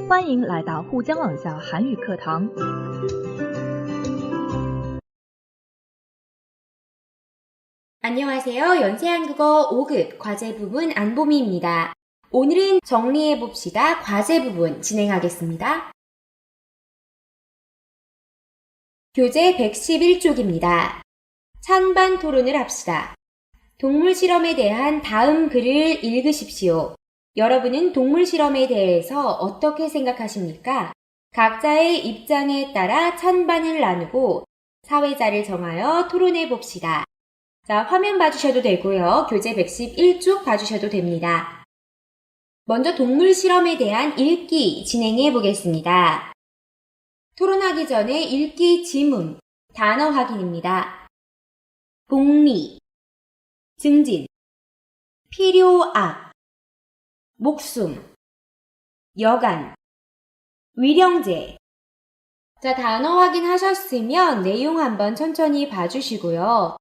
欢迎来到沪江网校韩语课堂。 안녕하세요. 연세한국어 5급 과제 부분 안보미입니다. 오늘은 정리해봅시다. 과제 부분 진행하겠습니다. 교재 111쪽입니다. 찬반 토론을 합시다. 동물 실험에 대한 다음 글을 읽으십시오. 여러분은 동물 실험에 대해서 어떻게 생각하십니까? 각자의 입장에 따라 찬반을 나누고 사회자를 정하여 토론해 봅시다. 자, 화면 봐주셔도 되고요. 교재 111쪽 봐주셔도 됩니다. 먼저 동물 실험에 대한 읽기 진행해 보겠습니다. 토론하기 전에 읽기 지문, 단어 확인입니다. 복리, 증진, 필요악, 목숨, 여간, 위령제. 자, 단어 확인하셨으면 내용 한번 천천히 봐주시고요.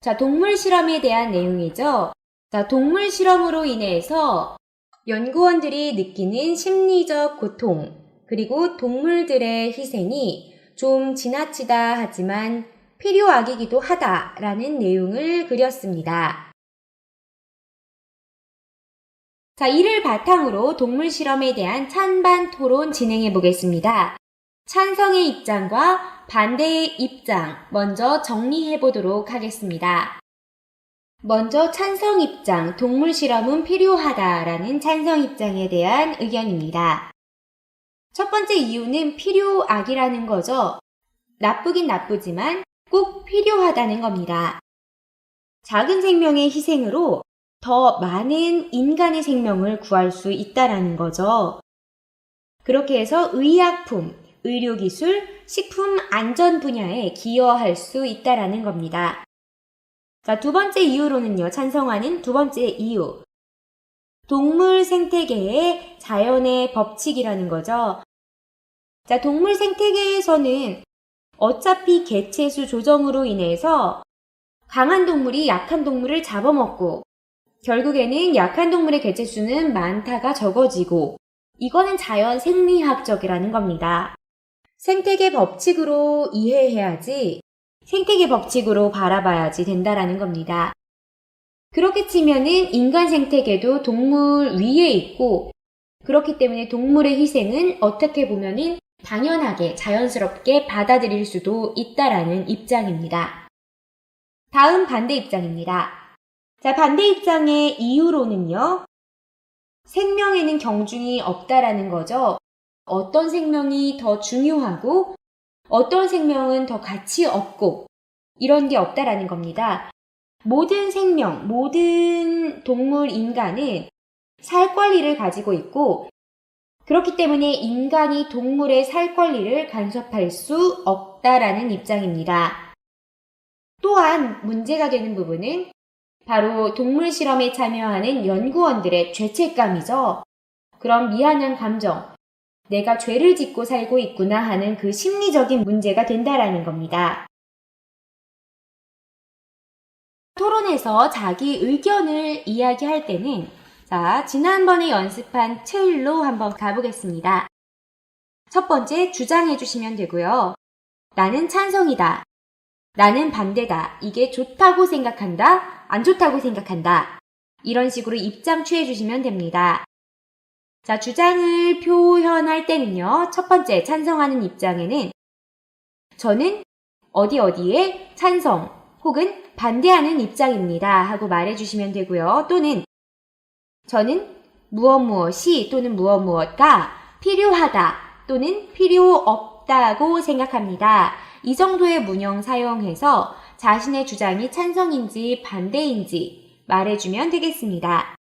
자, 동물 실험에 대한 내용이죠. 자, 동물 실험으로 인해서 연구원들이 느끼는 심리적 고통, 그리고 동물들의 희생이 좀 지나치다 하지만 필요악이기도 하다라는 내용을 그렸습니다. 자, 이를 바탕으로 동물 실험에 대한 찬반 토론 진행해 보겠습니다. 찬성의 입장과 반대의 입장 먼저 정리해 보도록 하겠습니다. 먼저 찬성 입장, 동물 실험은 필요하다라는 찬성 입장에 대한 의견입니다. 첫 번째 이유는 필요악이라는 거죠. 나쁘긴 나쁘지만 꼭 필요하다는 겁니다. 작은 생명의 희생으로 더 많은 인간의 생명을 구할 수 있다라는 거죠. 그렇게 해서 의약품, 의료기술, 식품 안전 분야에 기여할 수 있다라는 겁니다. 자, 두 번째 이유로는요, 찬성하는 두 번째 이유. 동물 생태계의 자연의 법칙이라는 거죠. 자, 동물 생태계에서는 어차피 개체수 조정으로 인해서 강한 동물이 약한 동물을 잡아먹고 결국에는 약한 동물의 개체수는 많다가 적어지고 이거는 자연 생리학적이라는 겁니다. 생태계 법칙으로 이해해야지 생태계 법칙으로 바라봐야지 된다라는 겁니다. 그렇게 치면은 인간 생태계도 동물 위에 있고 그렇기 때문에 동물의 희생은 어떻게 보면은 당연하게 자연스럽게 받아들일 수도 있다라는 입장입니다. 다음 반대 입장입니다. 자, 반대 입장의 이유로는요. 생명에는 경중이 없다라는 거죠. 어떤 생명이 더 중요하고 어떤 생명은 더 가치 없고 이런 게 없다라는 겁니다. 모든 생명, 모든 동물, 인간은 살 권리를 가지고 있고 그렇기 때문에 인간이 동물의 살 권리를 간섭할 수 없다라는 입장입니다. 또한 문제가 되는 부분은 바로 동물 실험에 참여하는 연구원들의 죄책감이죠. 그런 미안한 감정, 내가 죄를 짓고 살고 있구나 하는 그 심리적인 문제가 된다라는 겁니다. 토론에서 자기 의견을 이야기할 때는 지난번에 연습한 틀로 한번 가보겠습니다. 첫 번째 주장해 주시면 되고요. 나는 찬성이다. 나는 반대다. 이게 좋다고 생각한다. 안 좋다고 생각한다. 이런 식으로 입장 취해 주시면 됩니다. 주장을 표현할 때는요. 첫 번째 찬성하는 입장에는 저는 어디에 찬성 혹은 반대하는 입장입니다 하고 말해주시면 되고요. 또는 저는 무엇이 또는 무엇가 필요하다 또는 필요 없다고 생각합니다. 이 정도의 문형 사용해서 자신의 주장이 찬성인지 반대인지 말해주면 되겠습니다.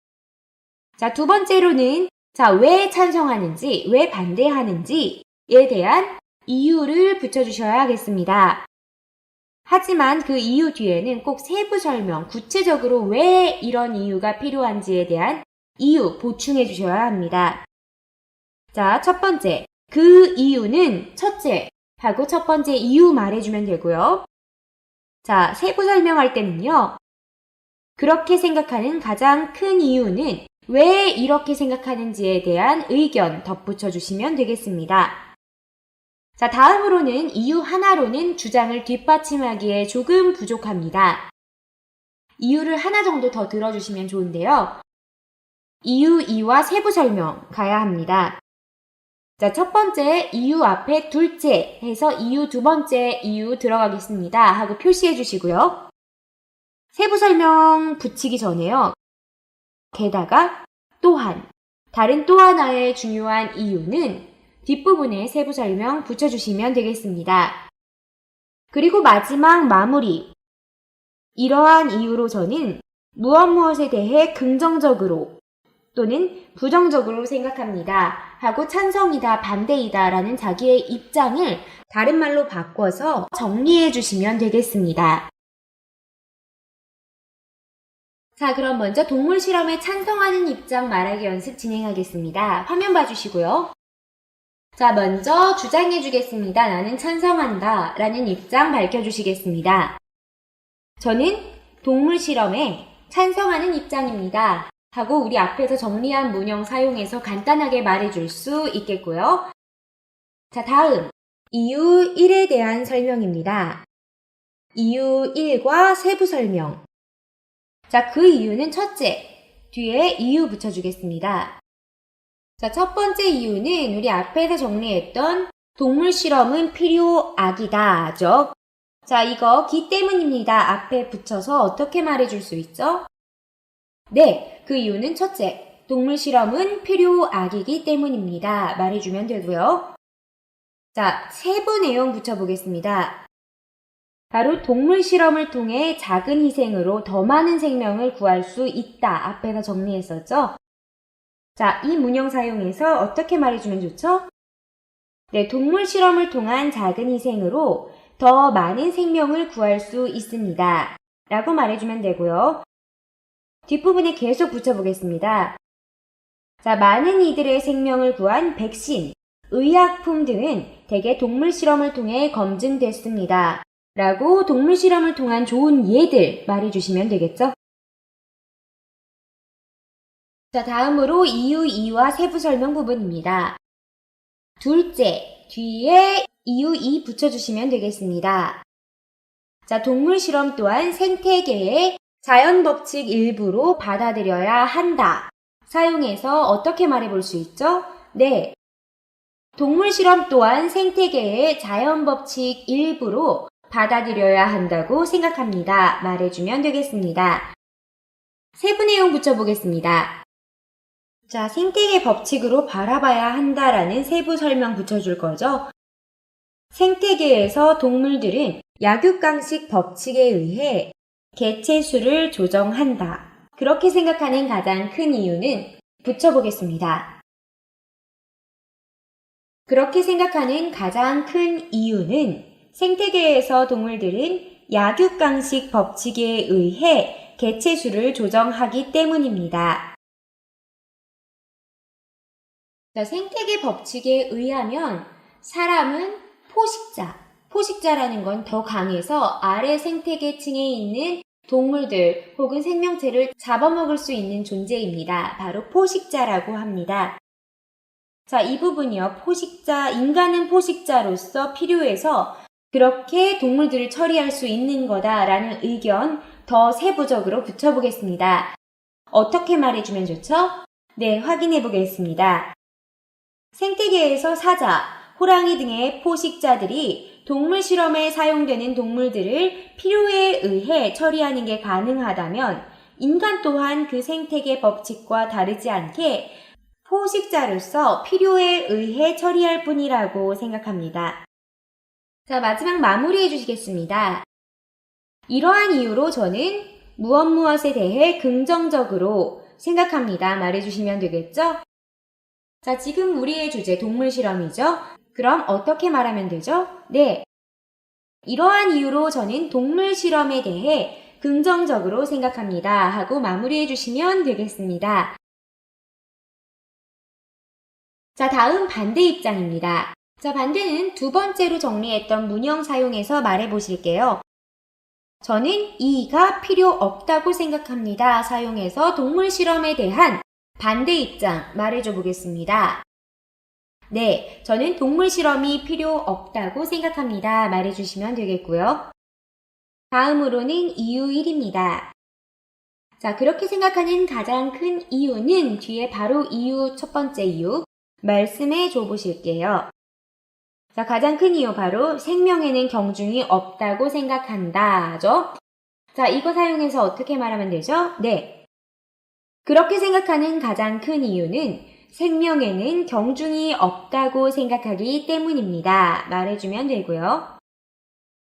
두 번째로는 왜 찬성하는지, 왜 반대하는지에 대한 이유를 붙여주셔야겠습니다. 하지만 그 이유 뒤에는 꼭 세부 설명, 구체적으로 왜 이런 이유가 필요한지에 대한 이유 보충해 주셔야 합니다. 첫 번째, 그 이유는 첫째 하고 첫 번째 이유 말해주면 되고요. 세부 설명할 때는요. 그렇게 생각하는 가장 큰 이유는 왜 이렇게 생각하는지에 대한 의견 덧붙여 주시면 되겠습니다. 다음으로는 이유 하나로는 주장을 뒷받침하기에 조금 부족합니다. 이유를 하나 정도 더 들어주시면 좋은데요. 이유 2와 세부 설명 가야 합니다. 첫 번째 이유 앞에 둘째 해서 이유 두 번째 이유 들어가겠습니다 하고 표시해 주시고요. 세부 설명 붙이기 전에요. 게다가 또한 다른 또 하나의 중요한 이유는 뒷부분에 세부 설명 붙여주시면 되겠습니다. 그리고 마지막 마무리. 이러한 이유로 저는 무엇에 대해 긍정적으로 또는 부정적으로 생각합니다 하고 찬성이다, 반대이다 라는 자기의 입장을 다른 말로 바꿔서 정리해 주시면 되겠습니다. 그럼 먼저 동물 실험에 찬성하는 입장 말하기 연습 진행하겠습니다. 화면 봐주시고요. 먼저 주장해 주겠습니다. 나는 찬성한다 라는 입장 밝혀주시겠습니다. 저는 동물 실험에 찬성하는 입장입니다 하고 우리 앞에서 정리한 문형 사용해서 간단하게 말해줄 수 있겠고요. 다음 이유 1에 대한 설명입니다. 이유 1과 세부 설명. 그 이유는 첫째, 뒤에 이유 붙여주겠습니다. 첫 번째 이유는 우리 앞에서 정리했던 동물 실험은 필요악이다죠. 이거 기 때문입니다. 앞에 붙여서 어떻게 말해줄 수 있죠? 네, 그 이유는 첫째, 동물 실험은 필요악이기 때문입니다. 말해주면 되고요. 세부 내용 붙여보겠습니다. 바로 동물 실험을 통해 작은 희생으로 더 많은 생명을 구할 수 있다. 앞에서 정리했었죠? 이 문형 사용해서 어떻게 말해주면 좋죠? 네, 동물 실험을 통한 작은 희생으로 더 많은 생명을 구할 수 있습니다. 라고 말해주면 되고요. 뒷부분에 계속 붙여보겠습니다. 많은 이들의 생명을 구한 백신, 의약품 등은 대개 동물 실험을 통해 검증됐습니다. 라고 동물 실험을 통한 좋은 예들 말해주시면 되겠죠? 다음으로 이유 2와 세부 설명 부분입니다. 둘째, 뒤에 이유 2 붙여주시면 되겠습니다. 동물 실험 또한 생태계의 자연 법칙 일부로 받아들여야 한다. 사용해서 어떻게 말해볼 수 있죠? 네. 동물 실험 또한 생태계의 자연 법칙 일부로 받아들여야 한다고 생각합니다. 말해주면 되겠습니다. 세부 내용 붙여보겠습니다. 생태계 법칙으로 바라봐야 한다라는 세부 설명 붙여줄 거죠. 생태계에서 동물들은 약육강식 법칙에 의해 개체 수를 조정한다. 그렇게 생각하는 가장 큰 이유는 붙여보겠습니다. 그렇게 생각하는 가장 큰 이유는 생태계에서 동물들은 약육강식 법칙에 의해 개체수를 조정하기 때문입니다. 자, 생태계 법칙에 의하면 사람은 포식자라는 건 더 강해서 아래 생태계층에 있는 동물들 혹은 생명체를 잡아먹을 수 있는 존재입니다. 바로 포식자라고 합니다. 자, 이 부분이요. 인간은 포식자로서 필요해서 그렇게 동물들을 처리할 수 있는 거다라는 의견 더 세부적으로 붙여보겠습니다. 어떻게 말해주면 좋죠? 네, 확인해 보겠습니다. 생태계에서 사자, 호랑이 등의 포식자들이 동물 실험에 사용되는 동물들을 필요에 의해 처리하는 게 가능하다면 인간 또한 그 생태계 법칙과 다르지 않게 포식자로서 필요에 의해 처리할 뿐이라고 생각합니다. 자, 마지막 마무리해 주시겠습니다. 이러한 이유로 저는 무엇에 대해 긍정적으로 생각합니다. 말해주시면 되겠죠? 자, 지금 우리의 주제 동물 실험이죠? 그럼 어떻게 말하면 되죠? 네. 이러한 이유로 저는 동물 실험에 대해 긍정적으로 생각합니다. 하고 마무리해 주시면 되겠습니다. 자, 다음 반대 입장입니다. 자, 반대는 두 번째로 정리했던 문형 사용해서 말해 보실게요. 저는 이가 필요 없다고 생각합니다. 사용해서 동물 실험에 대한 반대 입장 말해줘 보겠습니다. 네, 저는 동물 실험이 필요 없다고 생각합니다. 말해주시면 되겠고요. 다음으로는 이유 1입니다. 자, 그렇게 생각하는 가장 큰 이유는 뒤에 바로 이유 첫 번째 이유 말씀해 줘 보실게요. 자, 가장 큰 이유 바로 생명에는 경중이 없다고 생각한다죠. 자, 이거 사용해서 어떻게 말하면 되죠? 네. 그렇게 생각하는 가장 큰 이유는 생명에는 경중이 없다고 생각하기 때문입니다. 말해주면 되고요.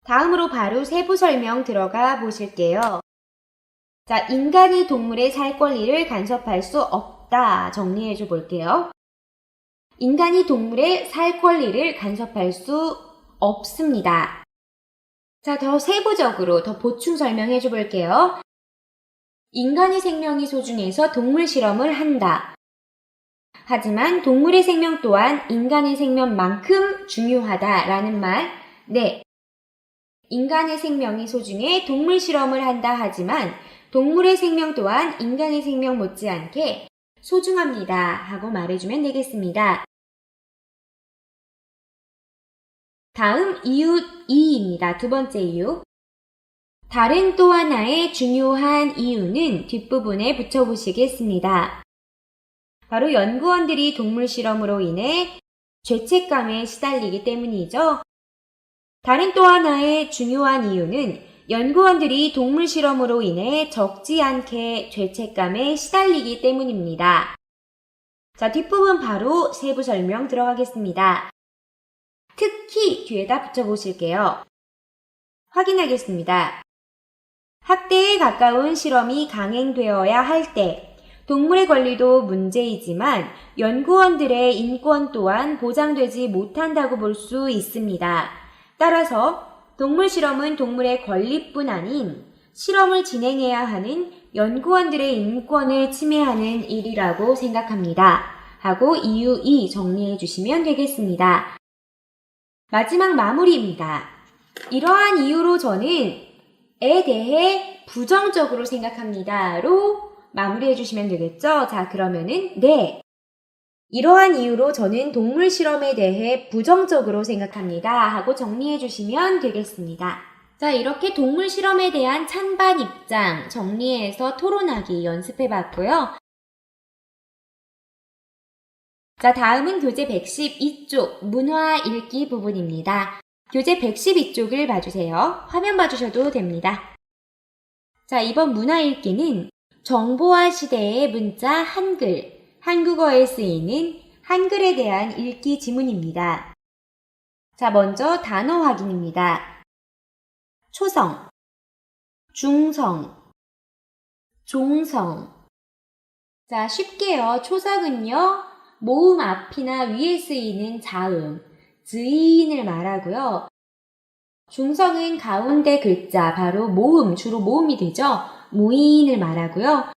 다음으로 바로 세부 설명 들어가 보실게요. 자, 인간이 동물의 살 권리를 간섭할 수 없다. 정리해줘 볼게요. 인간이 동물의 살 권리를 간섭할 수 없습니다. 자, 더 세부적으로 더 보충 설명해줘 볼게요. 인간의 생명이 소중해서 동물 실험을 한다. 하지만 동물의 생명 또한 인간의 생명만큼 중요하다라는 말. 네. 인간의 생명이 소중해 동물 실험을 한다 하지만 동물의 생명 또한 인간의 생명 못지않게 소중합니다. 하고 말해주면 되겠습니다. 다음 이유 2입니다. 두 번째 이유. 다른 또 하나의 중요한 이유는 뒷부분에 붙여보시겠습니다. 바로 연구원들이 동물 실험으로 인해 죄책감에 시달리기 때문이죠. 다른 또 하나의 중요한 이유는 연구원들이 동물 실험으로 인해 적지 않게 죄책감에 시달리기 때문입니다. 자, 뒷부분 바로 세부 설명 들어가겠습니다. 특히 뒤에다 붙여보실게요. 확인하겠습니다. 학대에 가까운 실험이 강행되어야 할 때 동물의 권리도 문제이지만 연구원들의 인권 또한 보장되지 못한다고 볼 수 있습니다. 따라서 동물 실험은 동물의 권리뿐 아닌 실험을 진행해야 하는 연구원들의 인권을 침해하는 일이라고 생각합니다. 하고 이유 2 정리해 주시면 되겠습니다. 마지막 마무리입니다. 이러한 이유로 저는 에 대해 부정적으로 생각합니다로 마무리해 주시면 되겠죠? 자, 그러면은 네. 이러한 이유로 저는 동물 실험에 대해 부정적으로 생각합니다. 하고 정리해 주시면 되겠습니다. 자, 이렇게 동물 실험에 대한 찬반 입장 정리해서 토론하기 연습해 봤고요. 자, 다음은 교재 112쪽 문화 읽기 부분입니다. 교재 112쪽을 봐주세요. 화면 봐주셔도 됩니다. 자, 이번 문화 읽기는 정보화 시대의 문자 한글, 한국어에 쓰이는 한글에 대한 읽기 지문입니다. 자, 먼저 단어 확인입니다. 초성, 중성, 종성. 자, 쉽게요. 초성은요, 모음 앞이나 위에 쓰이는 자음, 즈인을 말하고요. 중성은 가운데 글자, 바로 모음, 주로 모음이 되죠. 모인을 말하고요.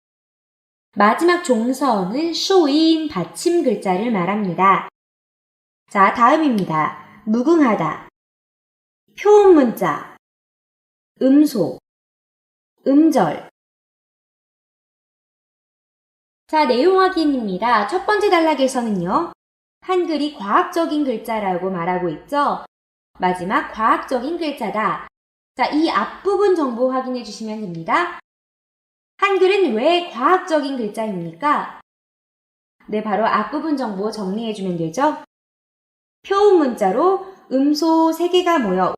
마지막 종서는 쇼인 받침 글자를 말합니다. 자, 다음입니다. 무궁하다. 표음 문자, 음소, 음절. 자, 내용 확인입니다. 첫 번째 단락에서는요. 한글이 과학적인 글자라고 말하고 있죠. 마지막 과학적인 글자다. 자, 이 앞부분 정보 확인해 주시면 됩니다. 한글은 왜 과학적인 글자입니까? 네, 바로 앞부분 정보 정리해 주면 되죠. 표음 문자로 음소 3개가 모여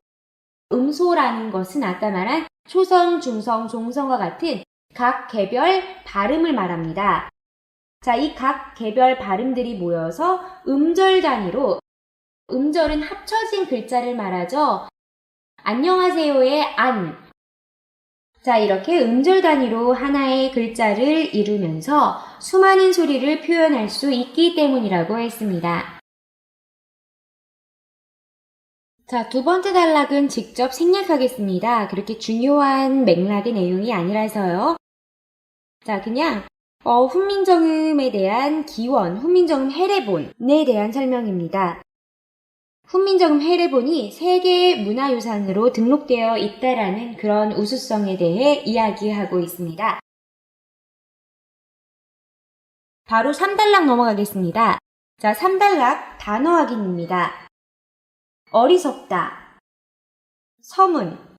음소라는 것은 아까 말한 초성, 중성, 종성과 같은 각 개별 발음을 말합니다. 자, 이 각 개별 발음들이 모여서 음절 단위로, 음절은 합쳐진 글자를 말하죠. 안녕하세요의 안. 자, 이렇게 음절 단위로 하나의 글자를 이루면서 수많은 소리를 표현할 수 있기 때문이라고 했습니다. 자, 두 번째 단락은 직접 생략하겠습니다. 그렇게 중요한 맥락의 내용이 아니라서요. 자, 그냥 훈민정음에 대한 기원, 훈민정음 해례본에 대한 설명입니다. 훈민정음 해례본이 세계 문화유산으로 등록되어 있다라는 그런 우수성에 대해 이야기하고 있습니다. 바로 3단락 넘어가겠습니다. 자, 3단락 단어 확인입니다. 어리석다, 서문,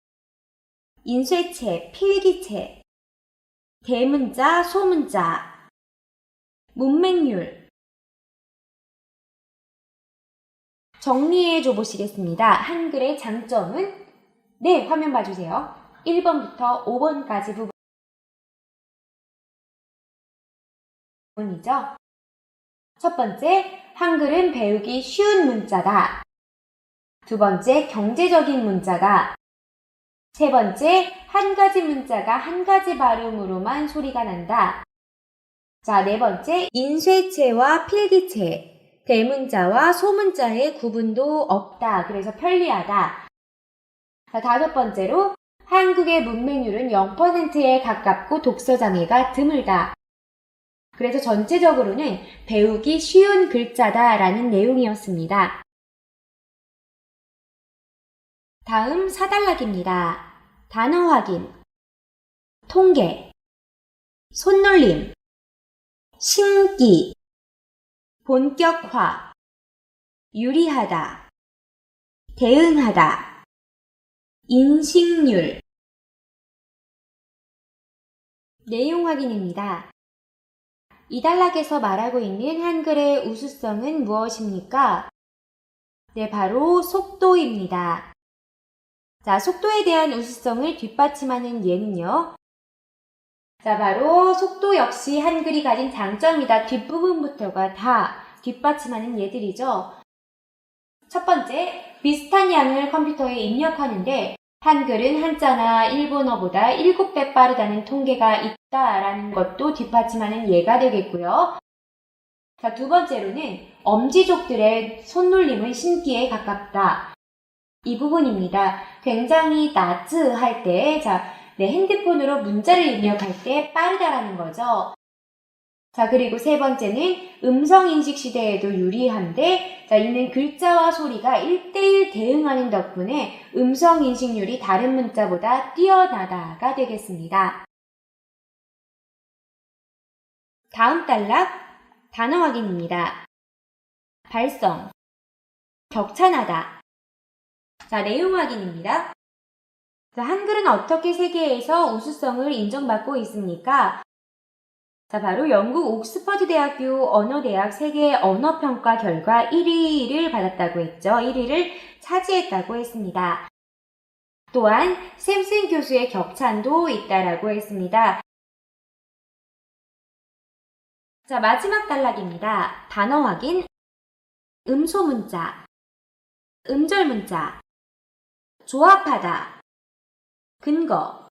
인쇄체, 필기체, 대문자, 소문자, 문맹률. 정리해 줘 보시겠습니다. 한글의 장점은? 네, 화면 봐주세요. 1번부터 5번까지 부분이죠. 첫 번째, 한글은 배우기 쉬운 문자다. 두 번째, 경제적인 문자다. 세 번째, 한 가지 문자가 한 가지 발음으로만 소리가 난다. 자, 네 번째, 인쇄체와 필기체, 대문자와 소문자의 구분도 없다. 그래서 편리하다. 자, 다섯 번째로, 한국의 문맹률은 0%에 가깝고 독서장애가 드물다. 그래서 전체적으로는 배우기 쉬운 글자다라는 내용이었습니다. 다음 4단락입니다. 단어 확인, 통계, 손놀림, 신기, 본격화, 유리하다, 대응하다, 인식률. 내용 확인입니다. 이 단락에서 말하고 있는 한글의 우수성은 무엇입니까? 네, 바로 속도입니다. 자, 속도에 대한 우수성을 뒷받침하는 예는요. 자, 바로 속도 역시 한글이 가진 장점이다. 뒷부분부터가 다 뒷받침하는 예들이죠. 첫 번째, 비슷한 양을 컴퓨터에 입력하는데 한글은 한자나 일본어보다 7배 빠르다는 통계가 있다라는 것도 뒷받침하는 예가 되겠고요. 자, 두 번째로는 엄지족들의 손놀림은 신기에 가깝다. 이 부분입니다. 굉장히 나즈할 때, 내 핸드폰으로 문자를 입력할 때 빠르다라는 거죠. 자, 그리고 세 번째는 음성인식 시대에도 유리한데, 이는 글자와 소리가 1:1 대응하는 덕분에 음성인식률이 다른 문자보다 뛰어나다가 되겠습니다. 다음 단락, 단어 확인입니다. 발성, 격찬하다. 자, 내용 확인입니다. 자, 한글은 어떻게 세계에서 우수성을 인정받고 있습니까? 자, 바로 영국 옥스퍼드 대학교 언어대학 세계 언어평가 결과 1위를 받았다고 했죠. 1위를 차지했다고 했습니다. 또한 샘슨 교수의 격찬도 있다라고 했습니다. 자, 마지막 단락입니다. 단어 확인, 음소 문자, 음절 문자, 조합하다, 근거.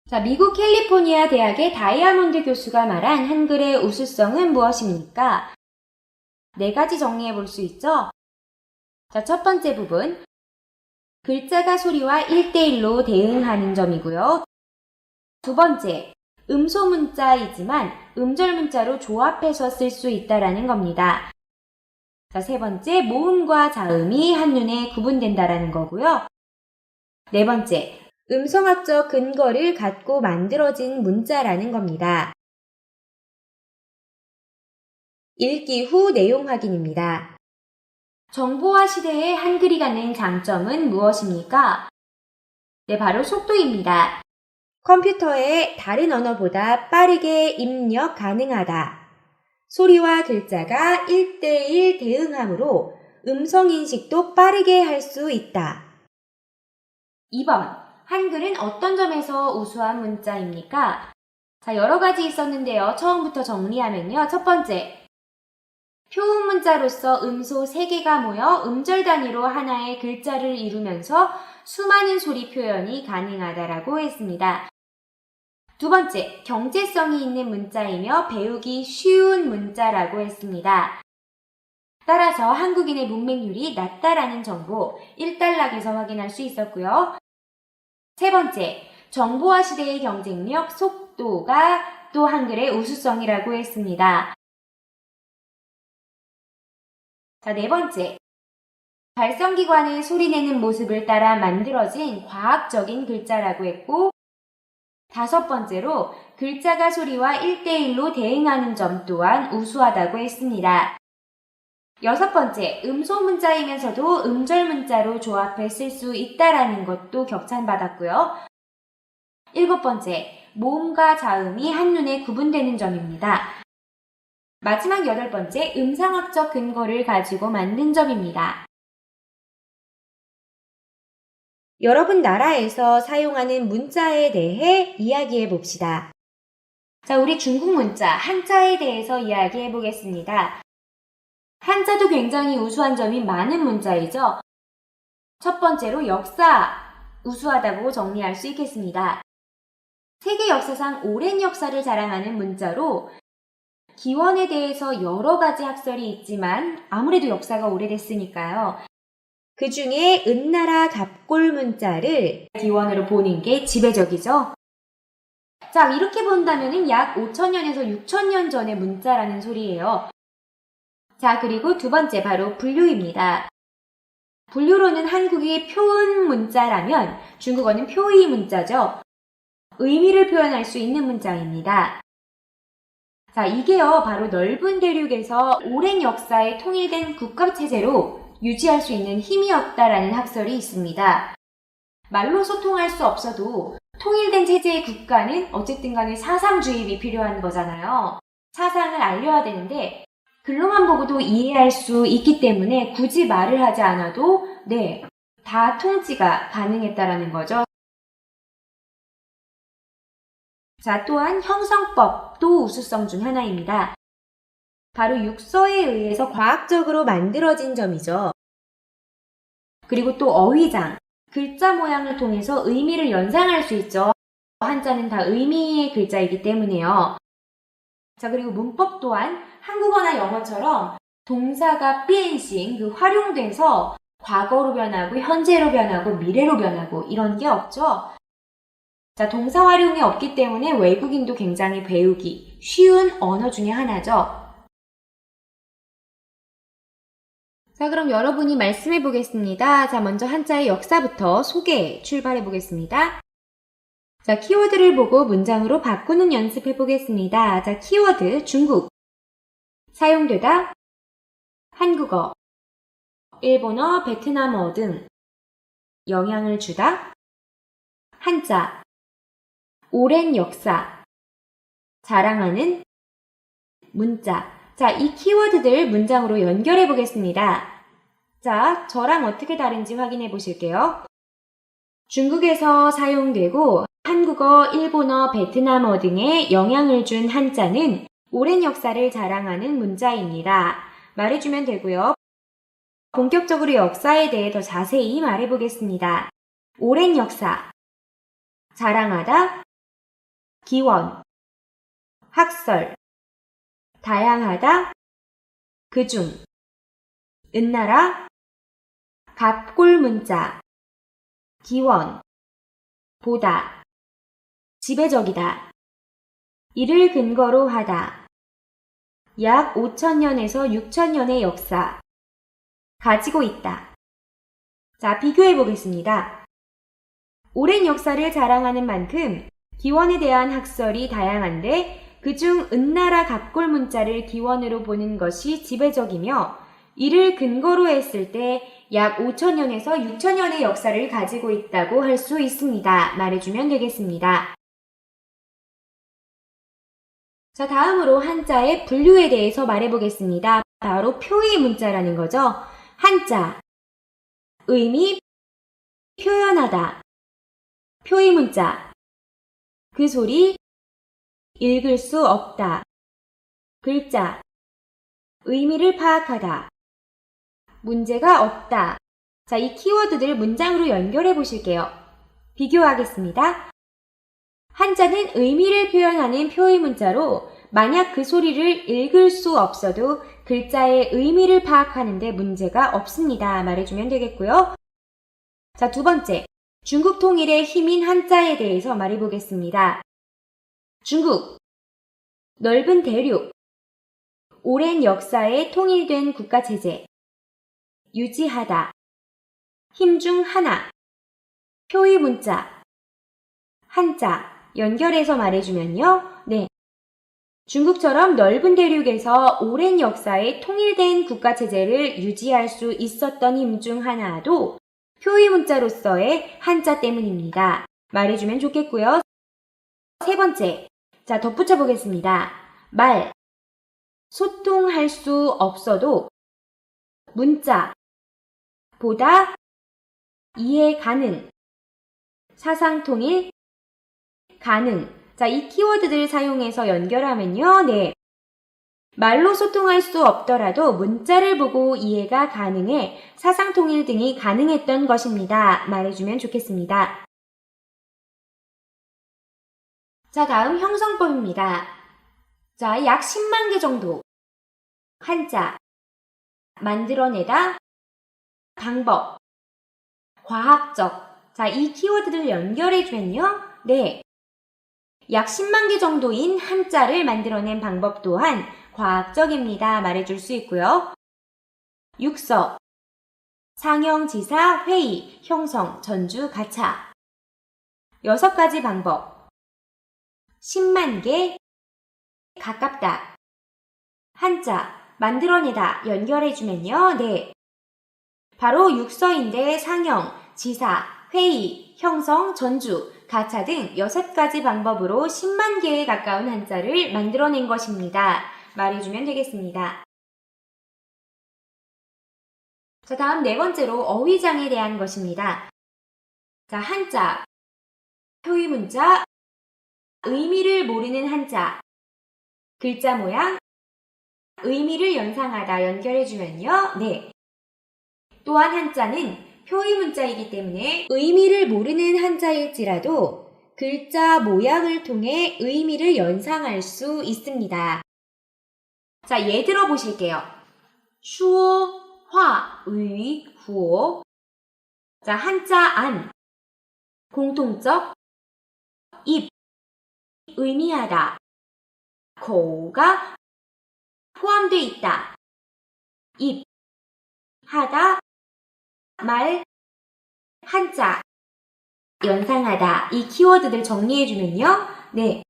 자, 미국 캘리포니아 대학의 다이아몬드 교수가 말한 한글의 우수성은 무엇입니까? 4가지 정리해 볼 수 있죠? 자, 첫 번째 부분. 글자가 소리와 1:1로 대응하는 점이고요. 두 번째, 음소 문자이지만 음절 문자로 조합해서 쓸 수 있다라는 겁니다. 자, 세 번째, 모음과 자음이 한눈에 구분된다라는 거고요. 네 번째, 음성학적 근거를 갖고 만들어진 문자라는 겁니다. 읽기 후 내용 확인입니다. 정보화 시대에 한글이 갖는 장점은 무엇입니까? 네, 바로 속도입니다. 컴퓨터에 다른 언어보다 빠르게 입력 가능하다. 소리와 글자가 1:1 대응하므로 음성인식도 빠르게 할 수 있다. 2번, 한글은 어떤 점에서 우수한 문자입니까? 자, 여러 가지 있었는데요. 처음부터 정리하면요. 첫 번째, 표음 문자로서 음소 3개가 모여 음절 단위로 하나의 글자를 이루면서 수많은 소리 표현이 가능하다라고 했습니다. 두 번째, 경제성이 있는 문자이며 배우기 쉬운 문자라고 했습니다. 따라서 한국인의 문맹률이 낮다라는 정보 1단락에서 확인할 수 있었고요. 세 번째, 정보화 시대의 경쟁력, 속도가 또 한글의 우수성이라고 했습니다. 자, 네 번째, 발성기관의 소리내는 모습을 따라 만들어진 과학적인 글자라고 했고, 다섯 번째로 글자가 소리와 1:1로 대응하는 점 또한 우수하다고 했습니다. 여섯 번째, 음소 문자이면서도 음절 문자로 조합해 쓸 수 있다라는 것도 격찬받았고요. 일곱 번째, 모음과 자음이 한눈에 구분되는 점입니다. 마지막 여덟 번째, 음상학적 근거를 가지고 만든 점입니다. 여러분 나라에서 사용하는 문자에 대해 이야기해 봅시다. 자, 우리 중국 문자, 한자에 대해서 이야기해 보겠습니다. 한자도 굉장히 우수한 점이 많은 문자이죠. 첫 번째로 역사, 우수하다고 정리할 수 있겠습니다. 세계 역사상 오랜 역사를 자랑하는 문자로 기원에 대해서 여러 가지 학설이 있지만 아무래도 역사가 오래됐으니까요. 그 중에 은나라 갑골 문자를 기원으로 보는 게 지배적이죠. 자, 이렇게 본다면 약 5,000년에서 6,000년 전의 문자라는 소리예요. 자, 그리고 두 번째 바로 분류입니다. 분류로는 한국이 표은 문자라면 중국어는 표의 문자죠. 의미를 표현할 수 있는 문자입니다. 자, 이게요, 바로 넓은 대륙에서 오랜 역사에 통일된 국가체제로 유지할 수 있는 힘이었다라는 학설이 있습니다. 말로 소통할 수 없어도 통일된 체제의 국가는 어쨌든 간에 사상 주입이 필요한 거잖아요. 사상을 알려야 되는데 글로만 보고도 이해할 수 있기 때문에 굳이 말을 하지 않아도 다 통치가 가능했다라는 거죠. 자, 또한 형성법도 우수성 중 하나입니다. 바로 육서에 의해서 과학적으로 만들어진 점이죠. 그리고 또 어휘장, 글자 모양을 통해서 의미를 연상할 수 있죠. 한자는 다 의미의 글자이기 때문에요. 자, 그리고 문법 또한 한국어나 영어처럼 동사가 비엔싱, 활용돼서 과거로 변하고 현재로 변하고 미래로 변하고 이런 게 없죠. 자, 동사 활용이 없기 때문에 외국인도 굉장히 배우기 쉬운 언어 중에 하나죠. 자, 그럼 여러분이 말씀해 보겠습니다. 자, 먼저 한자의 역사부터 소개 출발해 보겠습니다. 자, 키워드를 보고 문장으로 바꾸는 연습해 보겠습니다. 자, 키워드 중국, 사용되다 한국어, 일본어, 베트남어 등, 영향을 주다 한자, 오랜 역사, 자랑하는 문자. 자, 이 키워드들 문장으로 연결해 보겠습니다. 자, 저랑 어떻게 다른지 확인해 보실게요. 중국에서 사용되고 한국어, 일본어, 베트남어 등에 영향을 준 한자는 오랜 역사를 자랑하는 문자입니다. 말해주면 되고요. 본격적으로 역사에 대해 더 자세히 말해보겠습니다. 오랜 역사, 자랑하다, 기원, 학설, 다양하다, 그중, 은나라, 갑골 문자, 기원, 보다. 지배적이다. 이를 근거로 하다. 약 5,000년에서 6,000년의 역사. 가지고 있다. 자, 비교해 보겠습니다. 오랜 역사를 자랑하는 만큼 기원에 대한 학설이 다양한데 그중 은나라 갑골 문자를 기원으로 보는 것이 지배적이며 이를 근거로 했을 때 약 5,000년에서 6,000년의 역사를 가지고 있다고 할 수 있습니다. 말해주면 되겠습니다. 자, 다음으로 한자의 분류에 대해서 말해보겠습니다. 바로 표의 문자라는 거죠. 한자, 의미, 표현하다. 표의 문자, 그 소리, 읽을 수 없다. 글자, 의미를 파악하다. 문제가 없다. 자, 이 키워드들 문장으로 연결해 보실게요. 비교하겠습니다. 한자는 의미를 표현하는 표의 문자로 만약 그 소리를 읽을 수 없어도 글자의 의미를 파악하는데 문제가 없습니다. 말해주면 되겠고요. 자, 두 번째, 중국 통일의 힘인 한자에 대해서 말해보겠습니다. 중국, 넓은 대륙, 오랜 역사에 통일된 국가체제, 유지하다, 힘 중 하나, 표의 문자, 한자, 연결해서 말해주면요. 네. 중국처럼 넓은 대륙에서 오랜 역사에 통일된 국가체제를 유지할 수 있었던 힘 중 하나도 표의 문자로서의 한자 때문입니다. 말해주면 좋겠고요. 세 번째, 자, 덧붙여 보겠습니다. 말, 소통할 수 없어도 문자, 보다, 이해 가능, 사상 통일, 가능. 자, 이 키워드들 사용해서 연결하면요. 네. 말로 소통할 수 없더라도 문자를 보고 이해가 가능해 사상 통일 등이 가능했던 것입니다. 말해주면 좋겠습니다. 자, 다음 형성법입니다. 자, 약 10만 개 정도. 한자, 만들어내다, 방법, 과학적. 자, 이 키워드를 연결해주면요. 네. 약 10만 개 정도인 한자를 만들어낸 방법 또한 과학적입니다. 말해줄 수 있고요. 육서, 상형, 지사, 회의, 형성, 전주, 가차. 6가지 방법. 10만 개, 가깝다. 한자, 만들어내다, 연결해주면요. 네. 바로 육서인데 상형, 지사, 회의, 형성, 전주, 가차 등 6가지 방법으로 10만 개에 가까운 한자를 만들어낸 것입니다. 말해주면 되겠습니다. 자, 다음 네 번째로 어휘장에 대한 것입니다. 자, 한자, 표의 문자, 의미를 모르는 한자, 글자 모양, 의미를 연상하다 연결해주면요. 네. 또한 한자는 표의 문자이기 때문에 의미를 모르는 한자일지라도 글자 모양을 통해 의미를 연상할 수 있습니다. 자, 예 들어보실게요. 슈어, 화, 의, 후어. 자, 한자 안. 공통적, 입, 의미하다. 거가 포함되어 있다. 입, 하다, 말, 한자, 연상하다. 이 키워드들 정리해주면요. 네.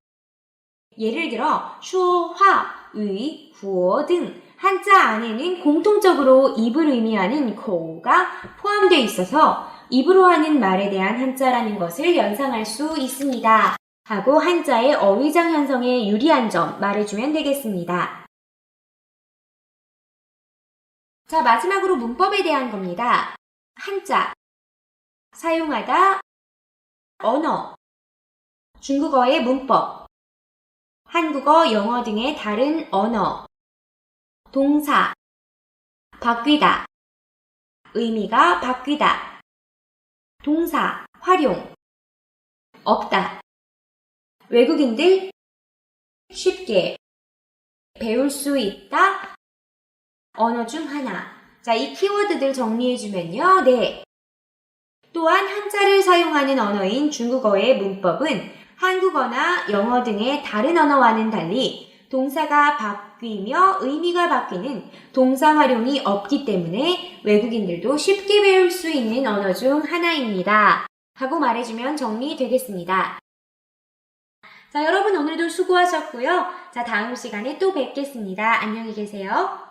예를 들어, 슈, 화, 의, 구어 등 한자 안에는 공통적으로 입을 의미하는 거가 포함되어 있어서 입으로 하는 말에 대한 한자라는 것을 연상할 수 있습니다. 하고 한자의 어휘장 형성에 유리한 점 말해주면 되겠습니다. 자, 마지막으로 문법에 대한 겁니다. 한자, 사용하다, 언어, 중국어의 문법, 한국어, 영어 등의 다른 언어, 동사, 바뀌다, 의미가 바뀌다, 동사, 활용, 없다, 외국인들, 쉽게, 배울 수 있다, 언어 중 하나. 자, 이 키워드들 정리해주면요. 네. 또한 한자를 사용하는 언어인 중국어의 문법은 한국어나 영어 등의 다른 언어와는 달리 동사가 바뀌며 의미가 바뀌는 동사 활용이 없기 때문에 외국인들도 쉽게 배울 수 있는 언어 중 하나입니다. 하고 말해주면 정리되겠습니다. 자, 여러분 오늘도 수고하셨고요. 자, 다음 시간에 또 뵙겠습니다. 안녕히 계세요.